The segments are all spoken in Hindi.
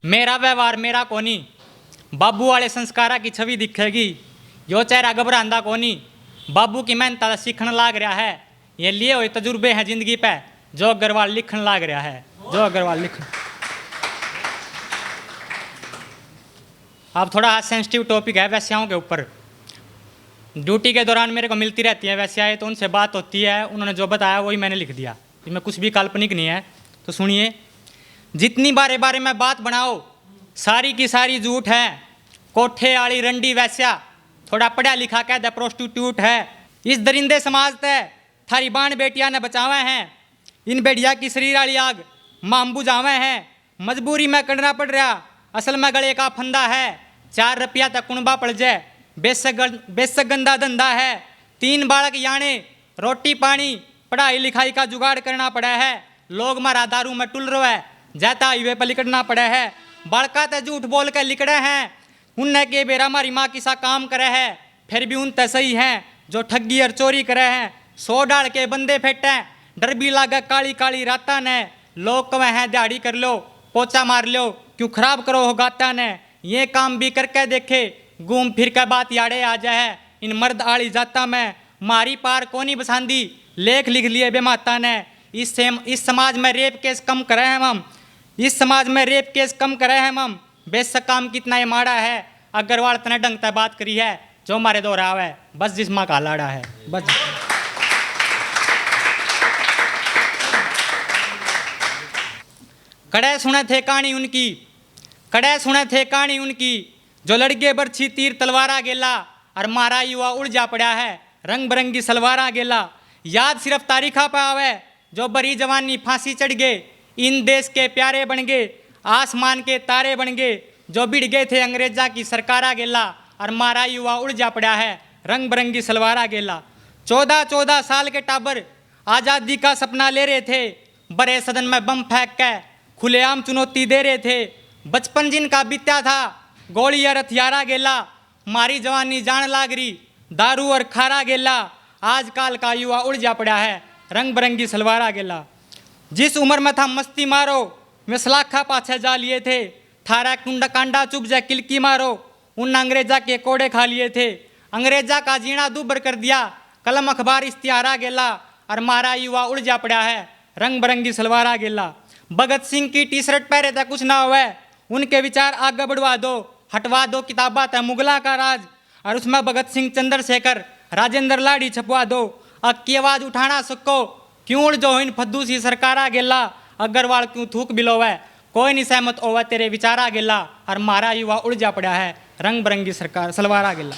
मेरा व्यवहार मेरा कोनी, बाबू वाले संस्कारा की छवि दिखेगी। यो चेहरा घबरांदा कोनी, बाबू की मेहनत सीखने लाग रहा है। ये लिए हुए तजुर्बे हैं जिंदगी पे, जो अग्रवाल लिखने लाग रहा है, जो अग्रवाल लिख। अब थोड़ा सेंसिटिव टॉपिक है वैश्याओं के ऊपर। ड्यूटी के दौरान मेरे को मिलती रहती है वैश्याएं, तो उनसे बात होती है, उन्होंने जो बताया वही मैंने लिख दिया। इसमें कुछ भी काल्पनिक नहीं है, तो सुनिए। जितनी बारे बारे में बात बनाओ, सारी की सारी झूठ है। कोठे आली रंडी वैश्या, थोड़ा पढ़ा लिखा कह दे प्रोस्टिट्यूट है। इस दरिंदे समाज ते थारी बाण बेटिया ने बचावे हैं। इन बेटिया की शरीर आली आग माम बुझावे हैं। मजबूरी में करना पड़ रहा, असल में गले का फंदा है। 4 रुपया तक कुणबा पड़ जाए, बेशक गंदा धंधा है। 3 बालक याने, रोटी पानी पढ़ाई लिखाई का जुगाड़ करना पड़ा है। लोग मारा दारू में टुल रहा है, जाता हाईवे पर लिकड़ना पड़ा है। बालका ते झूठ बोल के लिकड़े हैं, उनने के बेरा हमारी माँ किसा काम करे है। फिर भी उन ते सही हैं जो ठगी और चोरी करे हैं। 100 डाल के बंदे फेटे, डर भी लागे काली काली राता ने। लोग कवे हैं दिहाड़ी कर लो, पोचा मार लो, क्यों खराब करो हो गाता ने। ये काम भी करके देखे, घूम फिर के बात याड़े आ जाए। इन मर्द आली जाता में मारी पार कोनी बसांदी, लेख लिख लिए बेमाता ने। इस समाज में रेप केस कम करे हैं हम, इस समाज में रेप केस कम करे हैं हम। बेशक काम कितना ये माड़ा है, अग्रवाल तने ढंग से बात करी है, जो हमारे दोहराव है बस जिस्मा का लाड़ा है बस। कड़े सुने थे कहानी उनकी, कड़े सुने थे कहानी उनकी। जो लड़के बरछी तीर तलवारा गेला, और मारा युवा उड़ जा पड़ा है रंग बिरंगी सलवारा गेला। याद सिर्फ तारीखा पे आवे, जो बरी जवानी फांसी चढ़ गए। इन देश के प्यारे बन गए, आसमान के तारे बन गए। जो बिड़ गए थे अंग्रेजा की सरकारा गेला, और मारा युवा उड़ जा पड़ा है रंग बिरंगी सलवारा गेला। 14 साल के टाबर आज़ादी का सपना ले रहे थे, बड़े सदन में बम फेंक के खुलेआम चुनौती दे रहे थे। बचपन जिनका बीत्या था गोली और हथियारा गेला, मारी जवानी जान लागरी दारू और खारा गेला। आजकल का युवा उड़ जा पड़ा है रंग बिरंगी सलवारा गेला। जिस उम्र में था मस्ती मारो, वे सलाखा पाछे जा लिए थे। थारा कुंडा कांडा चुप जा किलकी मारो, उन अंग्रेजा के कोड़े खा लिए थे। अंग्रेजा का जीना दूबर कर दिया, कलम अखबार इश्तिहारा गेला। और मारा युवा उड़ जा पड़ा है रंग बिरंगी सलवारा गेला। भगत सिंह की टी शर्ट पहरे था कुछ ना हुआ, उनके विचार आगे बढ़वा दो। हटवा दो किताबा था मुगला का राज, और उसमें भगत सिंह चंद्रशेखर राजेंद्र लाड़ी छपवा दो। अब की आवाज उठाना सको, क्यों उड़ जो इन फद्दू सी सरकारा गेला। अग्रवाल क्यों थूक बिलोवे, कोई नहीं सहमत होवा तेरे विचारा गेला। और मारा युवा उड़ जा पड़ा है रंग बिरंगी सरकार सलवारा गेला।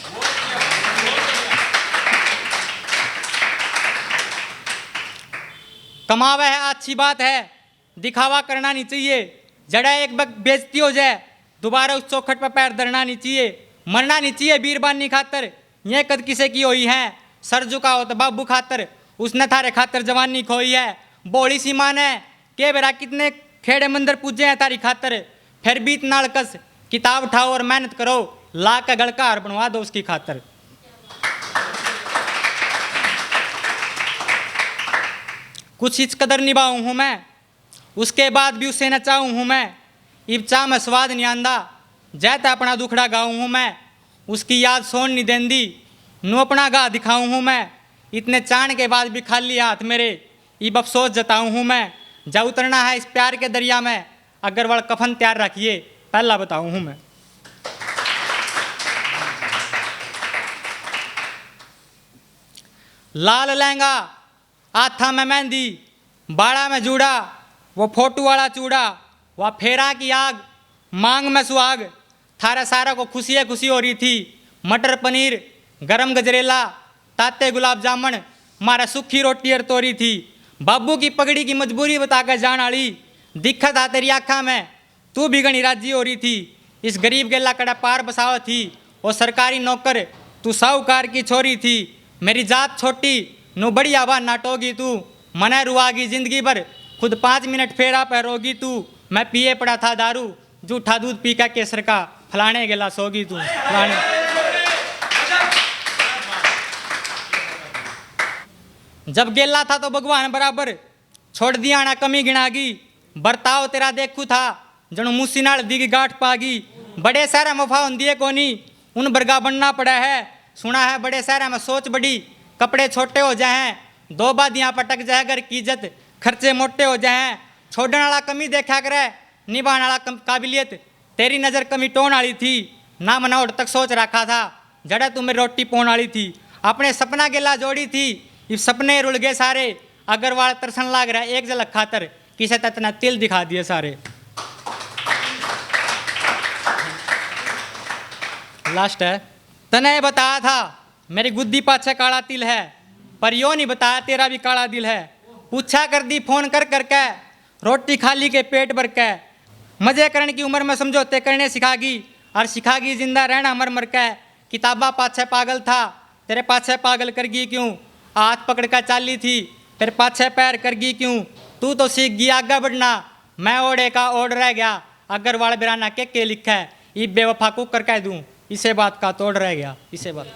कमावा है अच्छी बात है, दिखावा करना नहीं चाहिए। जड़ा एक वक्त बेइज्जती हो जाए, दोबारा उस चौखट पर पैर धरना नहीं चाहिए। मरना नहीं चाहिए बीरबानी खातर, ये कद किसे की हुई है। सर झुकाओ तो बाबू खातर, उसने थारे खातर जवानी खोई है। बोली सी मान है के बेरा कितने खेड़े मंदिर पूजे हैं तारी खातर। फिर भी इतना अलकस, किताब उठाओ और मेहनत करो, ला का गड़का हार बनवा दो उसकी खातर। कुछ इस कदर निभाऊं हूँ मैं, उसके बाद भी उसे नचाऊं हूँ मैं। इब चा में स्वाद नहीं आंदा, जैता अपना दुखड़ा गाऊं हूँ मैं। उसकी याद सोन नहीं देंदी, नू अपना गा दिखाऊं हूँ मैं। इतने चाण के बाद भी खाली हाथ मेरे, इब अफसोस जताऊं हूँ मैं। जा उतरना है इस प्यार के दरिया में, अग्रवाल कफन तैयार रखिए, पहला बताऊं हूँ मैं। लाल लहंगा, आथा में मेहंदी, बाड़ा में जूड़ा, वो फोटू वाला चूड़ा, वह फेरा की आग, मांग में सुहाग। थारा सारा को खुशी खुशी हो रही थी। मटर पनीर, गरम गजरेला, ताते गुलाब जामुन, मारा सूखी रोटी और तोरी थी। बाबू की पगड़ी की मजबूरी बता कर जान आली, दिक्कत आ तेरी आँखा में, तू भी घनी राजी हो रही थी। इस गरीब गेला कड़ा पार बसाव थी, वो सरकारी नौकर, तू साहूकार की छोरी थी। मेरी जात छोटी, नु बड़ी आवाज नाटोगी तू, मने रुआगी जिंदगी भर, खुद 5 मिनट फेरा पैरोगी तू। मैं पिए पड़ा था दारू, जूठा दूध पी का केसर का, फलाने गेला सोगी तू फलाने। जब गेला था तो भगवान बराबर, छोड़ दिया ना कमी गिनागी। बर्ताव तेरा देखू था, जणु मूसी नाल दी गांठ पागी। बड़े शहर में वफा होंदी है कोनी, उन बरगा बनना पड़ा है। सुना है बड़े शहर में सोच बड़ी, कपड़े छोटे हो जाए, दो बादियाँ पटक जाए, घर की इज्जत खर्चे मोटे हो जाए। छोड़ने वाला कमी देखा करे, निभाने वाला काबिलियत। तेरी नज़र कमी टोन वाली थी, ना मना उड़ तक सोच रखा था, जड़ा तुम्हें रोटी पोन वाली थी। अपने सपना गेला जोड़ी थी, ये सपने रुल गए सारे। अग्रवाल तरसन लाग रहा एक झलक खातर, किसे ततना तिल दिखा दिए सारे। लास्ट है, तने बताया था मेरी गुद्दी पाछे काला तिल है, पर यो नहीं बताया तेरा भी काला दिल है। पूछा कर दी फोन कर करके, रोटी खाली के पेट भर के। मजे करने की उम्र में समझौते करने सिखागी, और सिखागी जिंदा रहना मर मर के। किताबा पाछे पागल था, तेरे पाछे पागल करगी क्यों। हाथ पकड़ कर चाली थी, तेरे पाछे पैर करगी क्यों। तू तो सीख गई आगे बढ़ना, मैं ओढ़े का ओढ़ रह गया। अग्रवाल बिराना के लिखा है, ये बेवफा को कर कह दूं, इसे बात का तोड़ रह गया। इसे बात